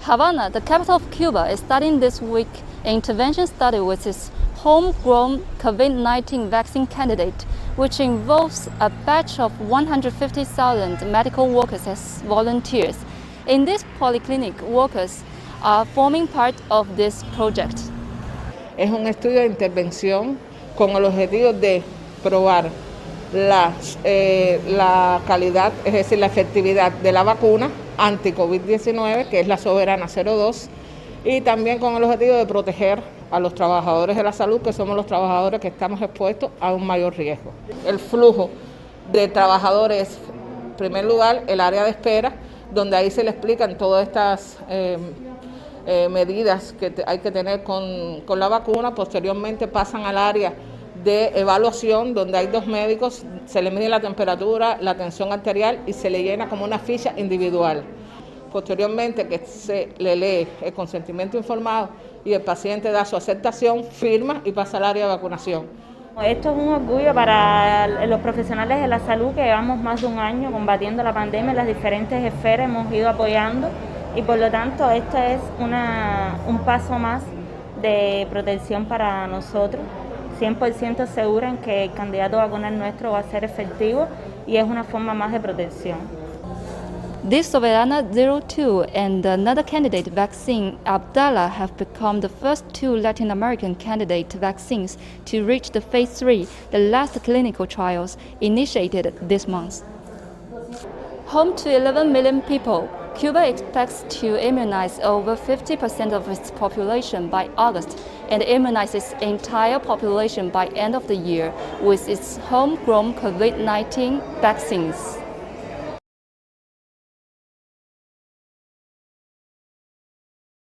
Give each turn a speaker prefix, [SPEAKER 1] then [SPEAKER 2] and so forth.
[SPEAKER 1] Havana, the capital of Cuba, is starting this week an intervention study with its homegrown COVID-19 vaccine candidate, which involves a batch of 150,000 medical workers as volunteers. In this polyclinic, workers are forming part of this project.
[SPEAKER 2] Es un estudio de intervención con el objetivo de probar la calidad, es decir, la efectividad de la vacuna anti-COVID-19, que es la Soberana 02, y también con el objetivo de proteger a los trabajadores de la salud, que somos los trabajadores que estamos expuestos a un mayor riesgo. El flujo de trabajadores, en primer lugar, el área de espera, donde ahí se le explican todas estas medidas que hay que tener con la vacuna. Posteriormente pasan al área de evaluación, donde hay 2 médicos, se le mide la temperatura, la tensión arterial y se le llena como una ficha individual. Posteriormente, que se le lee el consentimiento informado y el paciente da su aceptación, firma y pasa al área de vacunación.
[SPEAKER 3] Esto es un orgullo para los profesionales de la salud que llevamos más de un año combatiendo la pandemia en las diferentes esferas, hemos ido apoyando y por lo tanto esto es un paso más de protección para nosotros. 100% segura en que el candidato vacunal nuestro va a ser efectivo y es una forma más de protección.
[SPEAKER 1] This Soberana 02 and another candidate vaccine, Abdala, have become the first 2 Latin American candidate vaccines to reach the phase 3, the last clinical trials initiated this month. Home to 11 million people, Cuba expects to immunize over 50% of its population by August and immunize its entire population by end of the year with its homegrown COVID-19 vaccines.